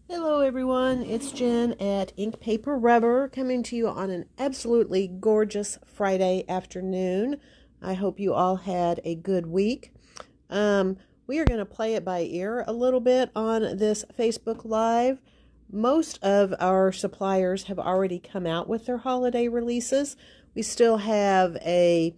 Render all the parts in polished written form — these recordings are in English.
Hello everyone, it's Jen at Ink Paper Rubber coming to you on an absolutely gorgeous Friday afternoon. I hope you all had a good week. We are going to play it by ear a little bit on this Facebook Live. Most of our suppliers have already come out with their holiday releases. We still have a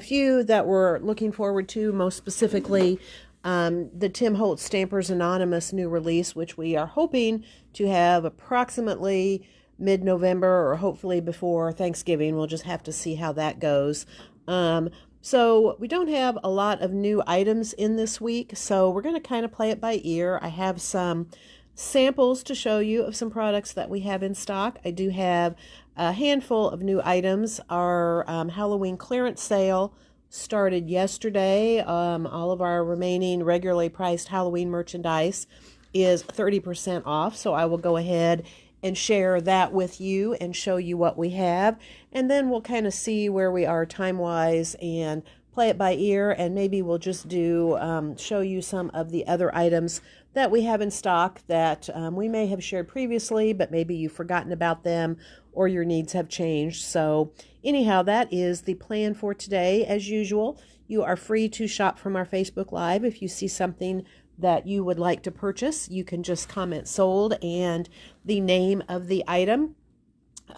few that we're looking forward to, most specifically the Tim Holtz Stampers Anonymous new release, which we are hoping to have approximately mid-November or hopefully before Thanksgiving. We'll just have to see how that goes. So we don't have a lot of new items in this week, so we're going to kind of play it by ear. I have some samples to show you of some products that we have in stock. I do have a handful of new items. Our Halloween clearance sale started yesterday. All of our remaining regularly priced Halloween merchandise is 30% off, so I will go ahead and share that with you and show you what we have, and then we'll kind of see where we are time-wise and play it by ear, and maybe we'll just do show you some of the other items that we have in stock that we may have shared previously, but maybe you've forgotten about them or your needs have changed. So anyhow, that is the plan for today. As usual, you are free to shop from our Facebook Live. If you see something that you would like to purchase, you can just comment sold and the name of the item.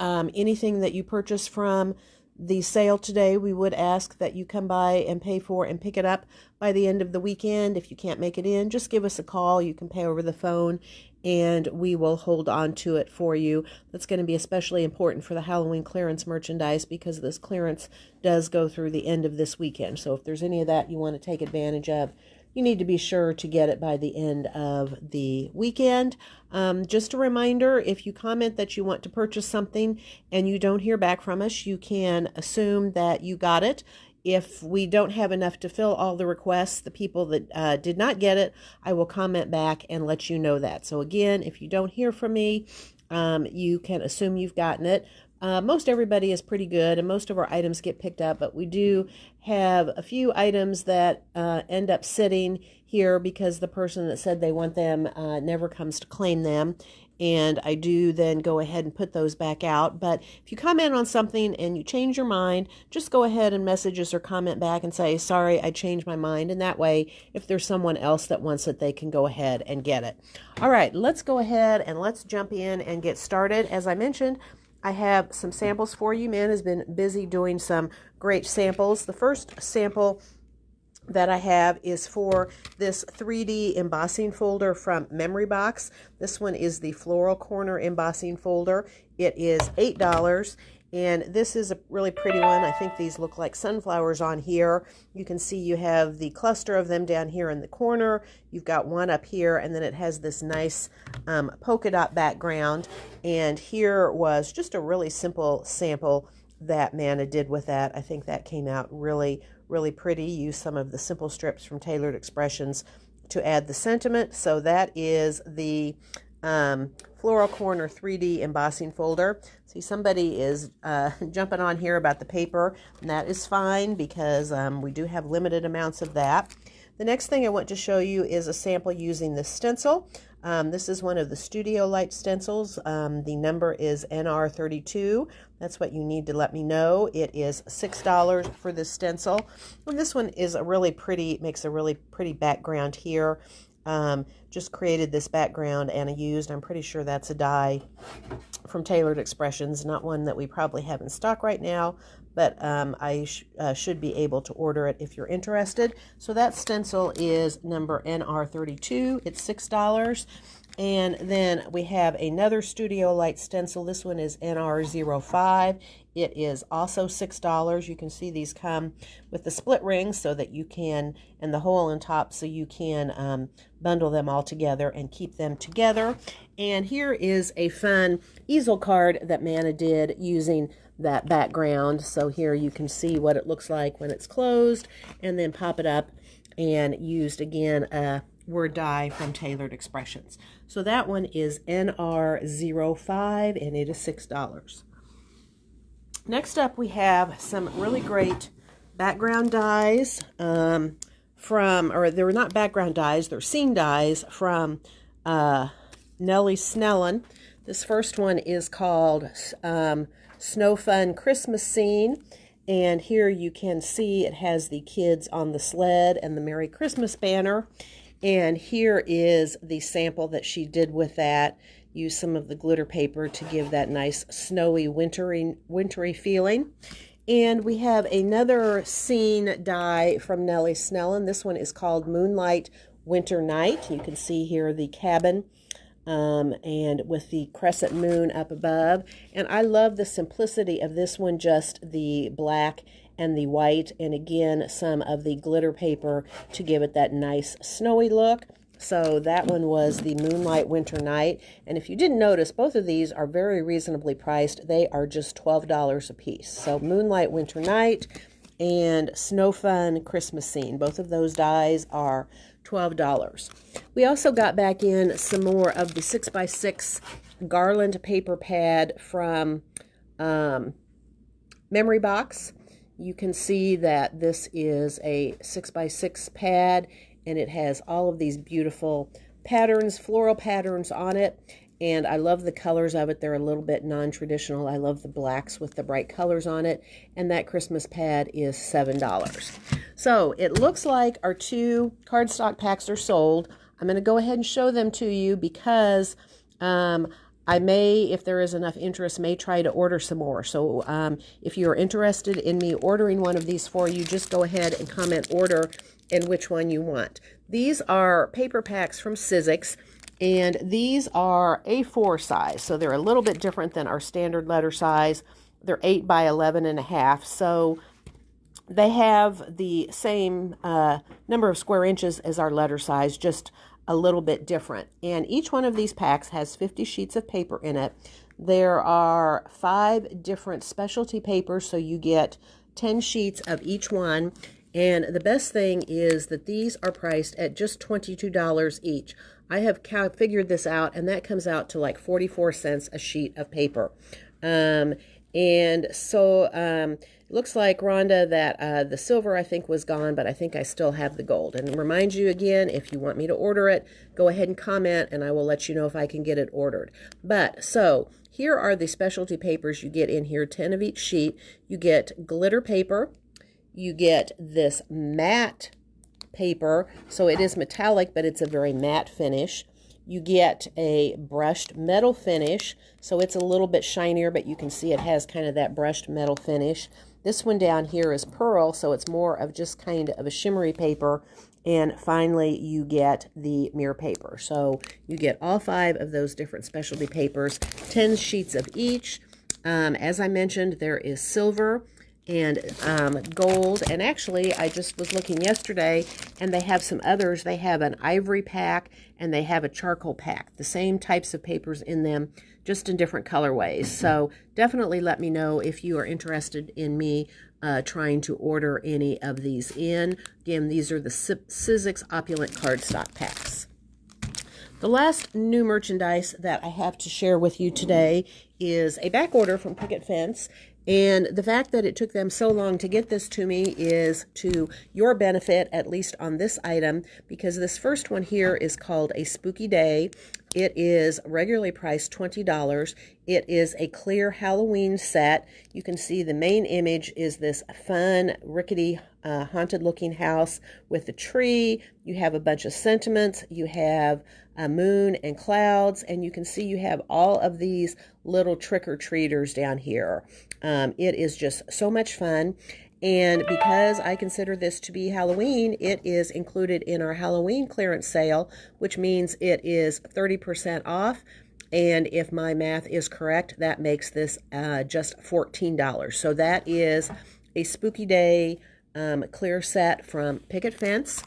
Anything that you purchase from the sale today, we would ask that you come by and pay for and pick it up by the end of the weekend. If you can't make it in, just give us a call. You can pay over the phone and we will hold on to it for you. That's going to be especially important for the Halloween clearance merchandise because this clearance does go through the end of this weekend. So if there's any of that you want to take advantage of, you need to be sure to get it by the end of the weekend. Just a reminder, if you comment that you want to purchase something and you don't hear back from us, you can assume that you got it. If we don't have enough to fill all the requests, the people that did not get it, I will comment back and let you know that. So again, if you don't hear from me, you can assume you've gotten it. Most everybody is pretty good and most of our items get picked up, but we do have a few items that end up sitting here because the person that said they want them never comes to claim them, and I do then go ahead and put those back out. But if you comment on something and you change your mind, just go ahead and message us or comment back and say, sorry, I changed my mind, and that way if there's someone else that wants it, they can go ahead and get it. All right, let's go ahead and let's jump in and get started. As I mentioned, I have some samples for you. Man has been busy doing some great samples. The first sample that I have is for this 3D embossing folder from Memory Box. This one is the Floral Corner embossing folder. It is $8. And this is a really pretty one. I think these look like sunflowers on here. You can see you have the cluster of them down here in the corner. You've got one up here, and then it has this nice polka dot background. And here was just a really simple sample that Mana did with that. I think that came out really, really pretty. Use some of the simple strips from Tailored Expressions to add the sentiment. So that is the Floral Corner 3D embossing folder. See, somebody is jumping on here about the paper, and that is fine because we do have limited amounts of that. The next thing I want to show you is a sample using the stencil. This is one of the Studio Light stencils. The number is NR32. That's what you need to let me know. It is $6 for this stencil. And this one is a really pretty, makes a really pretty background here. Just created this background and I used, I'm pretty sure that's a die from Tailored Expressions, not one that we probably have in stock right now, but I should be able to order it if you're interested. So that stencil is number NR32. It's $6. And then we have another Studio Light stencil. This one is NR05. It is also $6. You can see these come with the split ring so that you can, and the hole on top so you can bundle them all together and keep them together. And here is a fun easel card that Mana did using that background. So here you can see what it looks like when it's closed, and then pop it up, and used again a word die from Tailored Expressions. So that one is NR05 and it is $6. Next up we have some really great background dies from, or they're not background dies, they're scene dies from Nellie Snellen. This first one is called Snow Fun Christmas Scene. And here you can see it has the kids on the sled and the Merry Christmas banner. And here is the sample that she did with that. Use some of the glitter paper to give that nice snowy wintry feeling. And we have another scene die from Nellie Snellen. This one is called Moonlight Winter Night. You can see here the cabin and with the crescent moon up above. And I love the simplicity of this one, just the black and the white, and again some of the glitter paper to give it that nice snowy look. So that one was the Moonlight Winter Night. And if you didn't notice, both of these are very reasonably priced. They are just $12 a piece. So Moonlight Winter Night and Snow Fun Christmas Scene. Both of those dies are $12. We also got back in some more of the 6x6 garland paper pad from Memory Box. You can see that this is a 6x6 pad, and it has all of these beautiful patterns, floral patterns on it. And I love the colors of it. They're a little bit non-traditional. I love the blacks with the bright colors on it. And that Christmas pad is $7. So it looks like our 2 cardstock packs are sold. I'm going to go ahead and show them to you because I may, if there is enough interest, may try to order some more. So if you're interested in me ordering one of these for you, just go ahead and comment order and which one you want. These are paper packs from Sizzix. And these are A4 size, so they're a little bit different than our standard letter size. They're 8 by 11.5, so they have the same number of square inches as our letter size, just a little bit different. And each one of these packs has 50 sheets of paper in it. There are 5 different specialty papers, so you get 10 sheets of each one. And the best thing is that these are priced at just $22 each. I have figured this out, and that comes out to like 44 cents a sheet of paper. And so it looks like, Rhonda, that the silver I think was gone, but I think I still have the gold. And remind you again, if you want me to order it, go ahead and comment, and I will let you know if I can get it ordered. But so here are the specialty papers you get in here, 10 of each sheet. You get glitter paper. You get this matte paper, so it is metallic, but it's a very matte finish. You get a brushed metal finish, so it's a little bit shinier, but you can see it has kind of that brushed metal finish. This one down here is pearl, so it's more of just kind of a shimmery paper. And finally, you get the mirror paper. So you get all 5 of those different specialty papers, 10 sheets of each. As I mentioned, there is silver and gold, and actually I just was looking yesterday and they have some others. They have an ivory pack and they have a charcoal pack, the same types of papers in them, just in different colorways. So definitely let me know if you are interested in me trying to order any of these in. Again, these are the Sizzix Opulent cardstock packs. The last new merchandise that I have to share with you today is a back order from Picket Fence. And the fact that it took them so long to get this to me is to your benefit, at least on this item, because this first one here is called A Spooky Day. It is regularly priced $20. It is a clear Halloween set. You can see the main image is this fun, rickety, haunted-looking house with a tree. You have a bunch of sentiments. You have a moon and clouds, and you can see you have all of these little trick-or-treaters down here. It is just so much fun. And because I consider this to be Halloween, it is included in our Halloween clearance sale, which means it is 30% off. And if my math is correct, that makes this just $14. So that is a Spooky Day clear set from Picket Fence.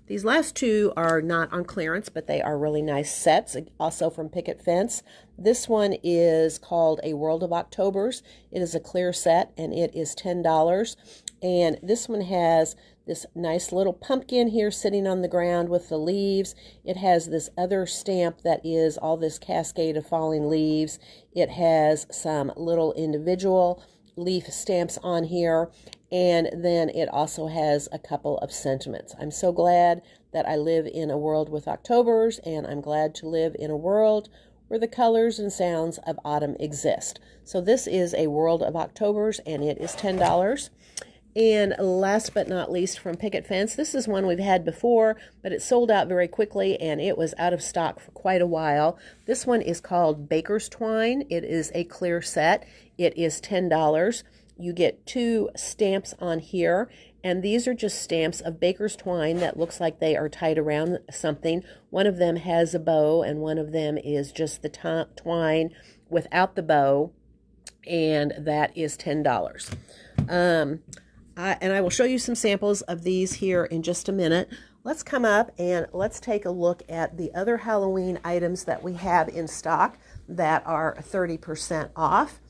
These last 2 are not on clearance, but they are really nice sets, also from Picket Fence. This one is called A World of Octobers. It is a clear set, and it is $10. And this one has this nice little pumpkin here sitting on the ground with the leaves. It has this other stamp that is all this cascade of falling leaves. It has some little individual leaf stamps on here, And then it also has a couple of sentiments. I'm so glad that I live in a world with Octobers, and I'm glad to live in a world where the colors and sounds of autumn exist. So this is a World of Octobers, and it is $10. And last but not least, from Picket Fence, this is one we've had before, but it sold out very quickly and it was out of stock for quite a while. This one is called Baker's Twine. It is a clear set. It is $10. You get 2 stamps on here, and these are just stamps of Baker's Twine that looks like they are tied around something. One of them has a bow, and one of them is just the twine without the bow, and that is $10. And I will show you some samples of these here in just a minute. Let's come up and let's take a look at the other Halloween items that we have in stock that are 30% off.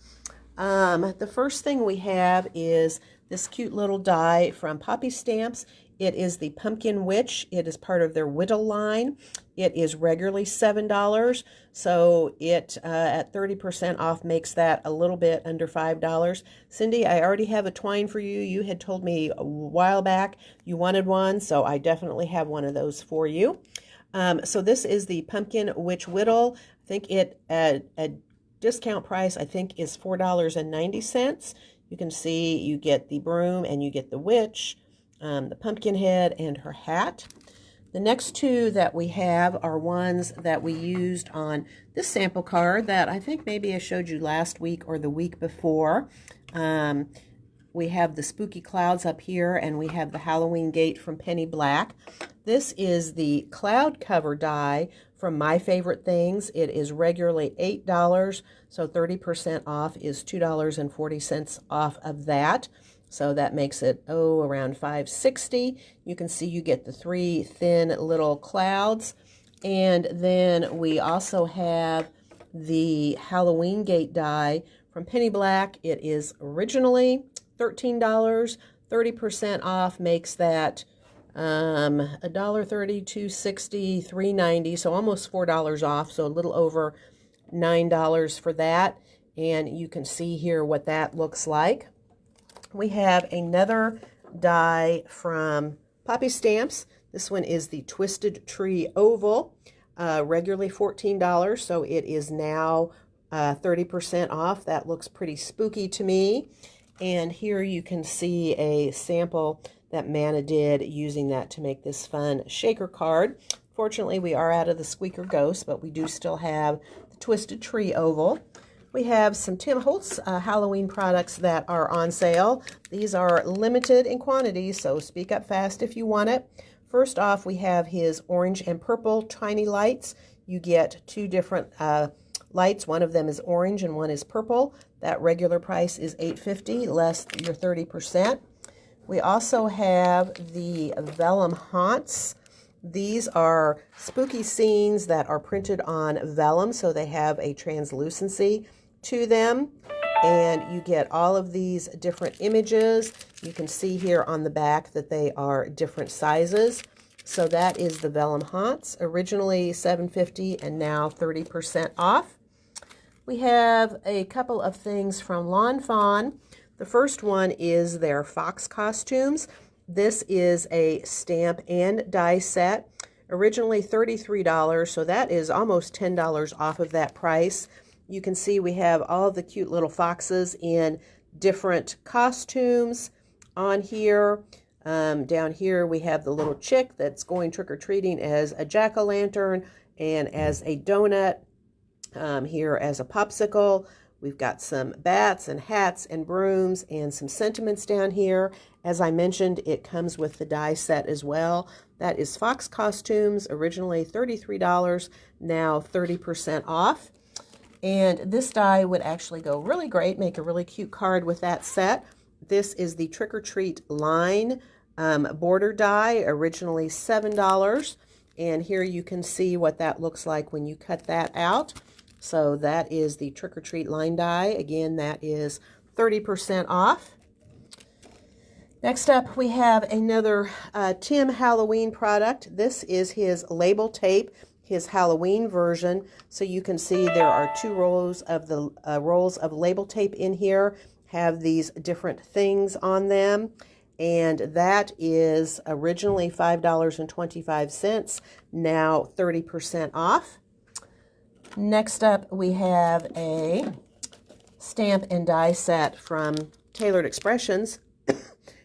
The first thing we have is this cute little die from Poppy Stamps. It is the Pumpkin Witch. It is part of their Whittle line. It is regularly $7, so it at 30% off makes that a little bit under $5. Cindy, I already have a twine for you. You had told me a while back you wanted one, so I definitely have one of those for you. So this is the Pumpkin Witch Whittle. I think it at a discount price, I think, is $4.90. You can see you get the broom and you get the witch, the pumpkin head, and her hat. The next 2 that we have are ones that we used on this sample card that I think maybe I showed you last week or the week before. We have the Spooky Clouds up here, and we have the Halloween Gate from Penny Black. This is the cloud cover die from My Favorite Things. It is regularly $8, so 30% off is $2.40 off of that. So that makes it, around $5.60. You can see you get the 3 thin little clouds. And then we also have the Halloween Gate die from Penny Black. It is originally $13. 30% off makes that $1.30, $2.60, $3.90, so almost $4 off, so a little over $9 for that. And you can see here what that looks like. We have another die from Poppy Stamps. This one is the Twisted Tree Oval, regularly $14, so it is now 30% off. That looks pretty spooky to me. And here you can see a sample that Mana did using that to make this fun shaker card. Fortunately, we are out of the Squeaker Ghost, but we do still have the Twisted Tree Oval. We have some Tim Holtz Halloween products that are on sale. These are limited in quantity, so speak up fast if you want it. First off, we have his orange and purple tiny lights. You get 2 different lights. One of them is orange and one is purple. That regular price is $8.50, less your 30%. We also have the Vellum Haunts. These are spooky scenes that are printed on vellum, so they have a translucency to them. And you get all of these different images. You can see here on the back that they are different sizes. So that is the Vellum Haunts, originally $7.50 and now 30% off. We have a couple of things from Lawn Fawn. The first one is their fox costumes. This is a stamp and die set, originally $33, so that is almost $10 off of that price. You can see we have all of the cute little foxes in different costumes on here. Down here we have the little chick that's going trick-or-treating as a jack-o'-lantern and as a donut. Here as a popsicle. We've got some bats and hats and brooms and some sentiments down here. As I mentioned, it comes with the die set as well. That is Fox Costumes, originally $33, now 30% off. And this die would actually go really great, make a really cute card with that set. This is the Trick or Treat line border die, originally $7. And here you can see what that looks like when you cut that out. So that is the Trick or Treat line die. Again, that is 30% off. Next up, we have another Tim Halloween product. This is his label tape, his Halloween version. So you can see there are 2 rolls of the rolls of label tape in here. have these different things on them. And that is originally $5.25, now 30% off. Next up, we have a stamp and die set from Taylored Expressions.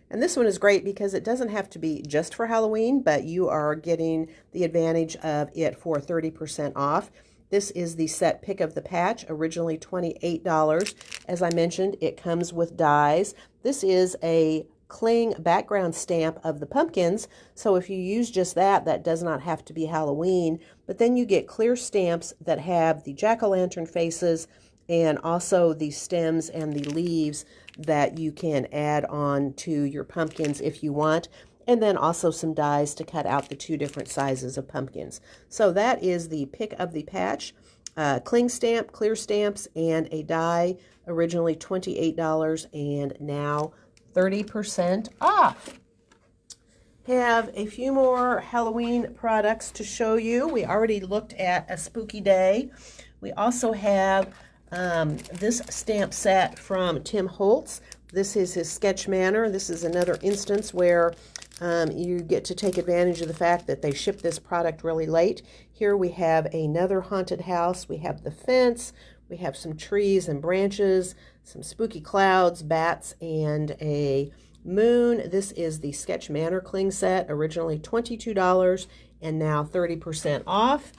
And this one is great because it doesn't have to be just for Halloween, but you are getting the advantage of it for 30% off. This is the set Pick of the Patch, originally $28. As I mentioned, it comes with dies. This is a cling background stamp of the pumpkins, so if you use just that, that does not have to be Halloween, but then you get clear stamps that have the jack-o'-lantern faces and also the stems and the leaves that you can add on to your pumpkins if you want, and then also some dies to cut out the two different sizes of pumpkins. So that is the Pick of the Patch, cling stamp, clear stamps, and a die, originally $28 and now 30% off. Have a few more Halloween products to show you. We already looked at A Spooky Day. We also have this stamp set from Tim Holtz. This is his Sketch Manor. This is another instance where you get to take advantage of the fact that they ship this product really late. Here we have another haunted house. We have the fence. We have some trees and branches, some spooky clouds, bats, and a moon. This is the Sketch Manor Cling set, originally $22 and now 30% off.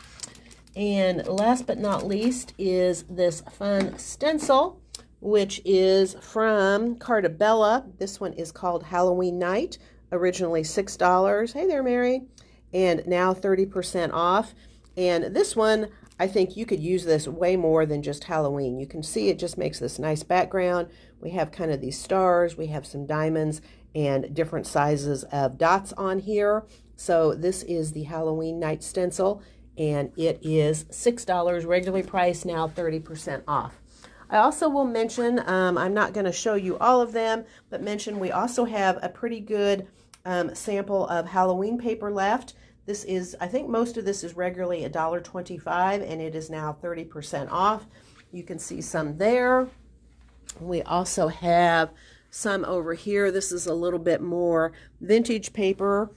And last but not least is this fun stencil, which is from Carta Bella. This one is called Halloween Night, originally $6. Hey there, Mary. And now 30% off. And this one, I think you could use this way more than just Halloween. You can see it just makes this nice background. We have kind of these stars, we have some diamonds and different sizes of dots on here. So this is the Halloween Night stencil, and it is $6 regularly priced, now 30% off. I also will mention, I'm not going to show you all of them, but mention we also have a pretty good sample of Halloween paper left. This is, I think most of this is regularly $1.25, and it is now 30% off. You can see some there. We also have some over here. This is a little bit more vintage paper.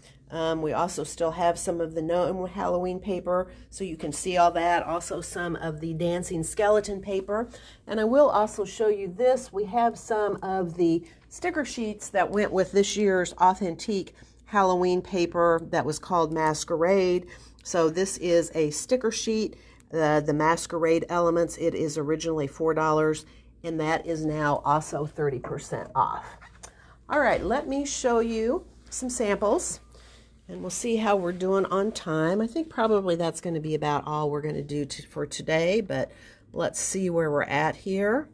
We also still have some of the gnome Halloween paper, so you can see all that. Also some of the dancing skeleton paper. And I will also show you this. We have some of the sticker sheets that went with this year's Authentique Halloween paper that was called Masquerade. So this is a sticker sheet, the Masquerade Elements. It is originally $4, and that is now also 30% off. All right, let me show you some samples, and we'll see how we're doing on time. I think probably that's going to be about all we're going to do for today, but let's see where we're at here.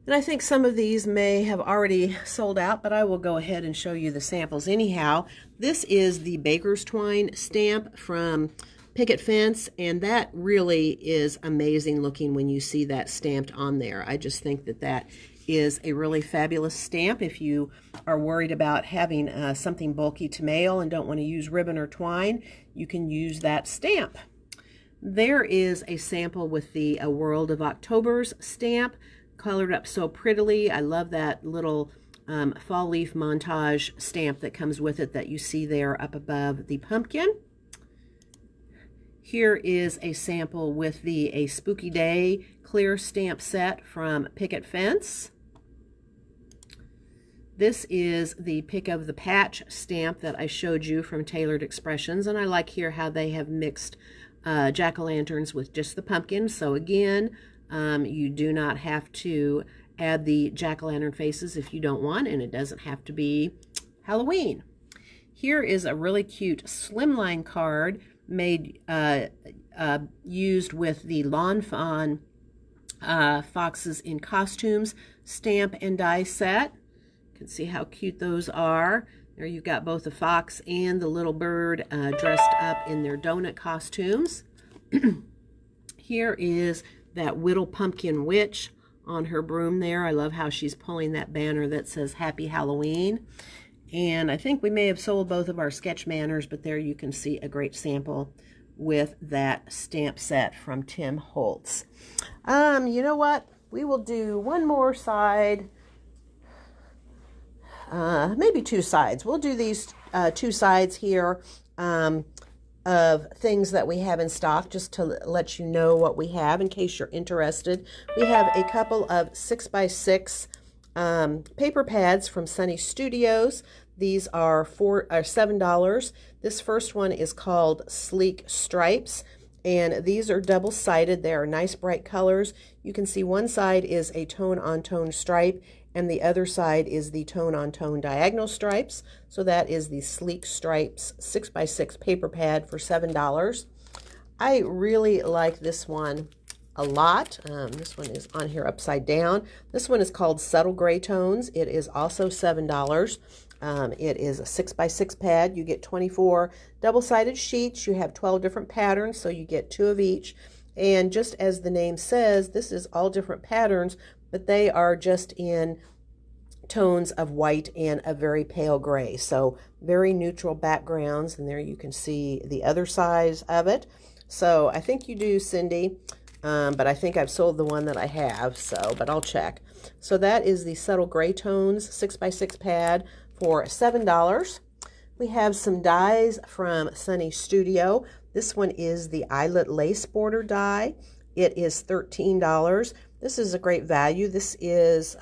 And I think some of these may have already sold out, but I will go ahead and show you the samples anyhow. This is the Baker's Twine stamp from Picket Fence, and that really is amazing looking when you see that stamped on there. I just think that that is a really fabulous stamp. If you are worried about having something bulky to mail and don't want to use ribbon or twine, you can use that stamp. There is a sample with the A World of October's stamp, colored up so prettily. I love that little fall leaf montage stamp that comes with it that you see there up above the pumpkin. Here is a sample with the A Spooky Day clear stamp set from Picket Fence. This is the Pick of the Patch stamp that I showed you from Taylored Expressions, and I like here how they have mixed jack-o'-lanterns with just the pumpkin. So again, you do not have to add the jack-o'-lantern faces if you don't want, and it doesn't have to be Halloween. Here is a really cute slimline card made used with the Lawn Fawn Foxes in Costumes stamp and die set. You can see how cute those are. There you've got both the fox and the little bird dressed up in their donut costumes. Here is that Whittle Pumpkin Witch on her broom there. I love how she's pulling that banner that says Happy Halloween. And I think we may have sold both of our Sketch Manors, but there you can see a great sample with that stamp set from Tim Holtz. You know what? we will do one more side, maybe two sides. We'll do these two sides here of things that we have in stock, just to let you know what we have in case you're interested. We have a couple of 6x6 paper pads from Sunny Studios. These are $7. This first one is called Sleek Stripes, and these are double-sided. They are nice bright colors. You can see one side is a tone-on-tone stripe, and the other side is the tone-on-tone diagonal stripes. So that is the Sleek Stripes 6x6 paper pad for $7. I really like this one a lot. This one is on here upside down. This one is called Subtle Gray Tones. It is also $7. It is a 6x6 pad. You get 24 double-sided sheets. You have 12 different patterns, so you get 2 of each. And just as the name says, this is all different patterns, but they are just in tones of white and a very pale gray. So very neutral backgrounds, and there you can see the other size of it. So I think you do, Cindy, but I think I've sold the one that I have, but I'll check. So that is the Subtle Gray Tones 6x6 pad for $7. We have some dies from Sunny Studio. This one is the Eyelet Lace Border die. It is $13. This is a great value. This is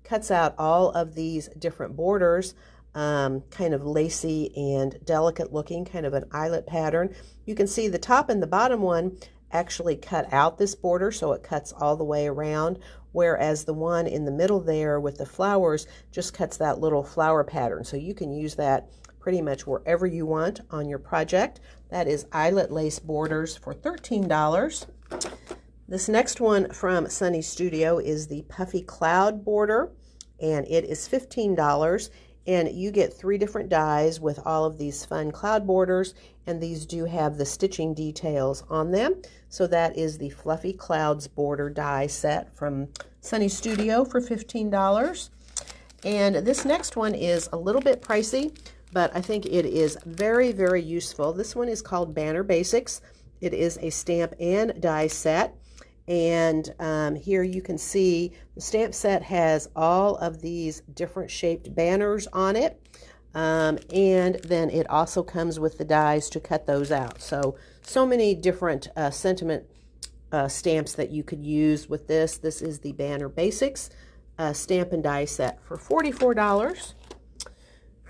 cuts out all of these different borders, kind of lacy and delicate looking, kind of an eyelet pattern. You can see the top and the bottom one actually cut out this border, so it cuts all the way around, whereas the one in the middle there with the flowers just cuts that little flower pattern. So you can use that pretty much wherever you want on your project. That is Eyelet Lace Borders for $13. This next one from Sunny Studio is the Puffy Cloud border, and it is $15. And you get 3 different dies with all of these fun cloud borders, and these do have the stitching details on them. So that is the Fluffy Clouds border die set from Sunny Studio for $15. And this next one is a little bit pricey, but I think it is very, very useful. This one is called Banner Basics. It is a stamp and die set. And here you can see the stamp set has all of these different shaped banners on it. And then it also comes with the dies to cut those out. So many different sentiment stamps that you could use with this. This is the Banner Basics stamp and die set for $44.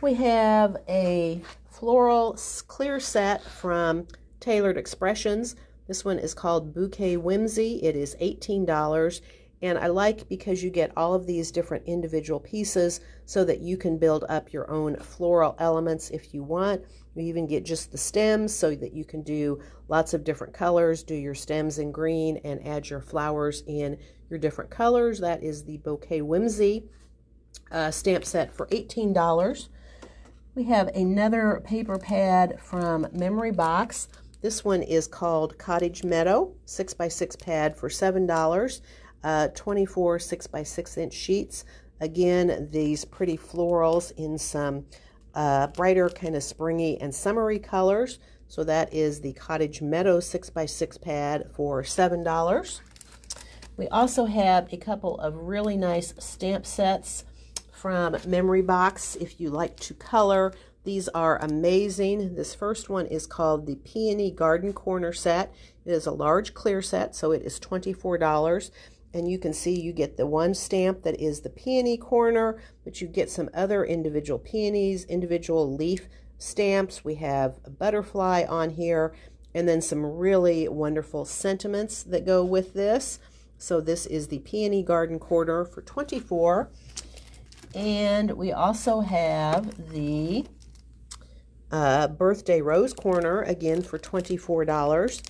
We have a floral clear set from Tailored Expressions. This one is called Bouquet Whimsy. It is $18, and I like because you get all of these different individual pieces so that you can build up your own floral elements if you want. You even get just the stems so that you can do lots of different colors, do your stems in green and add your flowers in your different colors. That is the Bouquet Whimsy stamp set for $18. We have another paper pad from Memory Box. This one is called Cottage Meadow, 6x6 pad for $7, 24 6x6 sheets. Again, these pretty florals in some brighter kind of springy and summery colors. So that is the Cottage Meadow 6x6 pad for $7. We also have a couple of really nice stamp sets from Memory Box if you like to color. These are amazing. This first one is called the Peony Garden Corner set. It is a large clear set, so it is $24. And you can see you get the one stamp that is the peony corner, but you get some other individual peonies, individual leaf stamps. We have a butterfly on here, and then some really wonderful sentiments that go with this. So this is the Peony Garden Corner for $24. And we also have the Birthday Rose Corner, again for $24.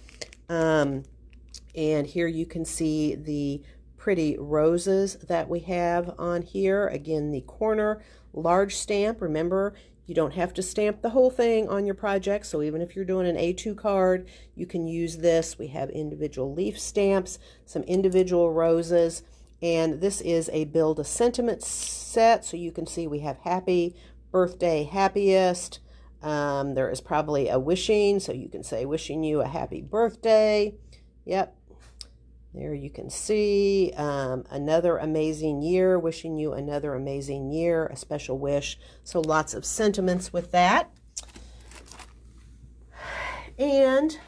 And here you can see the pretty roses that we have on here. Again, the corner, large stamp. Remember, you don't have to stamp the whole thing on your project, so even if you're doing an A2 card, you can use this. We have individual leaf stamps, some individual roses, and this is a Build a Sentiment set, so you can see we have Happy Birthday, Happiest. There is probably a wishing, so you can say wishing you a happy birthday. Yep. There you can see another amazing year, wishing you another amazing year, a special wish. So lots of sentiments with that. And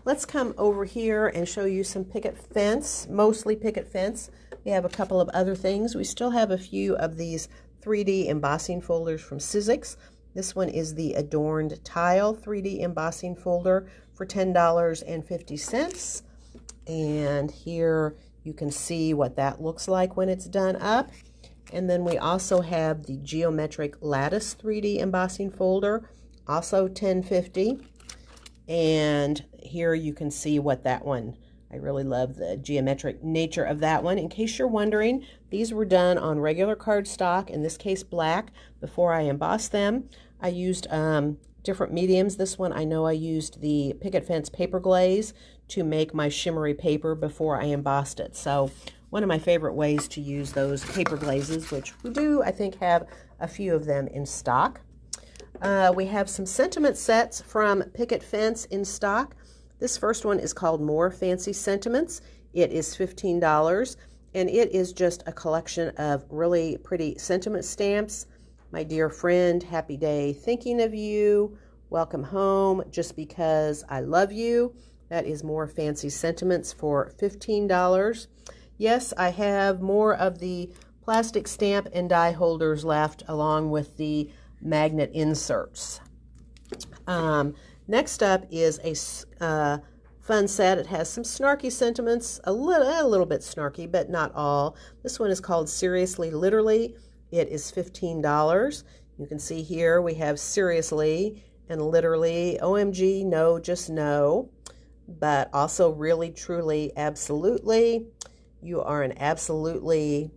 let's come over here and show you some picket fence, mostly picket fence. We have a couple of other things. We still have a few of these 3D embossing folders from Sizzix. This one is the Adorned Tile 3D embossing folder for $10.50. And here you can see what that looks like when it's done up. And then we also have the Geometric Lattice 3D embossing folder, also $10.50. And here you can see what that one, I really love the geometric nature of that one. In case you're wondering, these were done on regular cardstock, in this case black, before I embossed them. I used different mediums. This one I know I used the Picket Fence paper glaze to make my shimmery paper before I embossed it. So one of my favorite ways to use those paper glazes, which we do, I think, have a few of them in stock. We have some sentiment sets from Picket Fence in stock. This first one is called More Fancy Sentiments. It is $15, and it is just a collection of really pretty sentiment stamps. My dear friend, happy day thinking of you. Welcome home, just because I love you. That is More Fancy Sentiments for $15. Yes, I have more of the plastic stamp and die holders left, along with the magnet inserts. Next up is a fun set. It has some snarky sentiments, a little bit snarky, but not all. This one is called Seriously Literally. It is $15. You can see here we have seriously and literally, OMG, no, just no, but also really, truly, absolutely. You are an absolutely,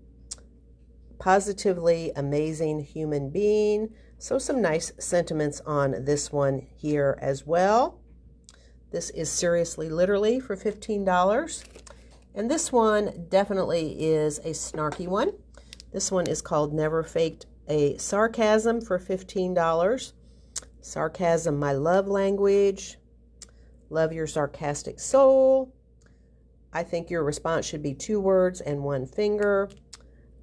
positively amazing human being. So some nice sentiments on this one here as well. This is Seriously Literally for $15. And this one definitely is a snarky one. This one is called Never Faked a Sarcasm for $15. Sarcasm, my love language. Love your sarcastic soul. I think your response should be 2 words and 1 finger.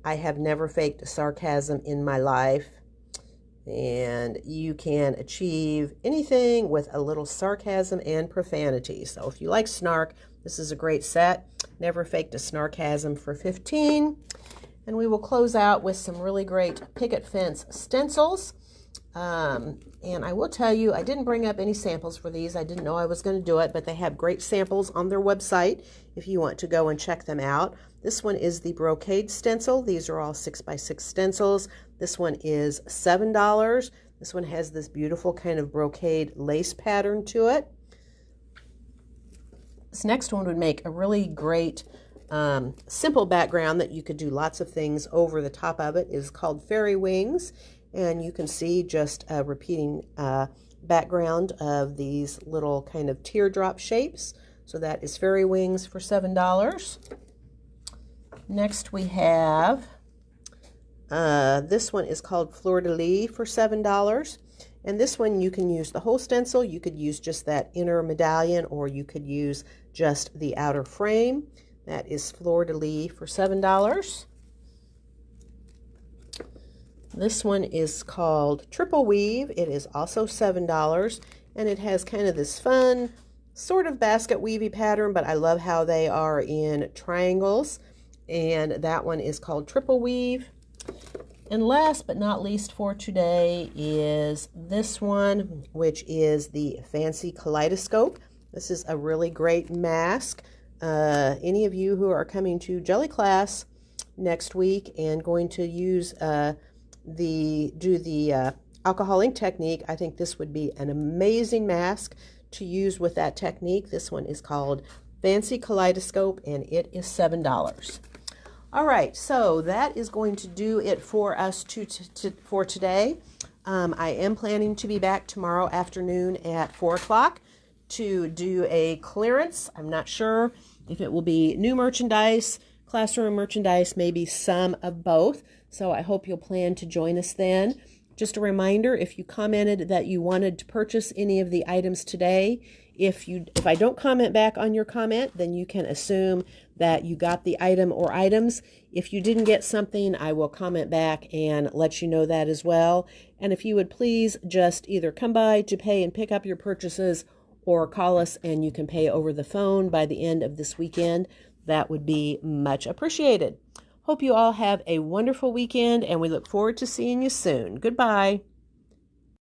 I have never faked sarcasm in my life. And you can achieve anything with a little sarcasm and profanity. So if you like snark, this is a great set. Never Faked a Snarkasm for $15. And we will close out with some really great Picket Fence stencils. And I will tell you, I didn't bring up any samples for these. I didn't know I was going to do it, but they have great samples on their website if you want to go and check them out. This one is the Brocade stencil. These are all 6x6 stencils. This one is $7. This one has this beautiful kind of brocade lace pattern to it. This next one would make a really great simple background that you could do lots of things over the top of. It is called Fairy Wings, and you can see just a repeating background of these little kind of teardrop shapes. So that is Fairy Wings for $7. Next we have this one is called Fleur de Lis for $7. And this one you can use the whole stencil. You could use just that inner medallion, or you could use just the outer frame. That is Fleur de Lis for $7. This one is called Triple Weave. It is also $7, and it has kind of this fun sort of basket weavy pattern, but I love how they are in triangles. And that one is called Triple Weave. And last but not least for today is this one, which is the Fancy Kaleidoscope. This is a really great mask. Any of you who are coming to Jelly class next week and going to use do the alcohol ink technique, I think this would be an amazing mask to use with that technique. This one is called Fancy Kaleidoscope, and it is $7. All right, so that is going to do it for us for today. I am planning to be back tomorrow afternoon at 4 o'clock to do a clearance. I'm not sure if it will be new merchandise, classroom merchandise, maybe some of both. So I hope you'll plan to join us then. Just a reminder, if you commented that you wanted to purchase any of the items today, if I don't comment back on your comment, then you can assume that you got the item or items. If you didn't get something, I will comment back and let you know that as well. And if you would please just either come by to pay and pick up your purchases, or call us and you can pay over the phone by the end of this weekend, that would be much appreciated. Hope you all have a wonderful weekend, and we look forward to seeing you soon. Goodbye.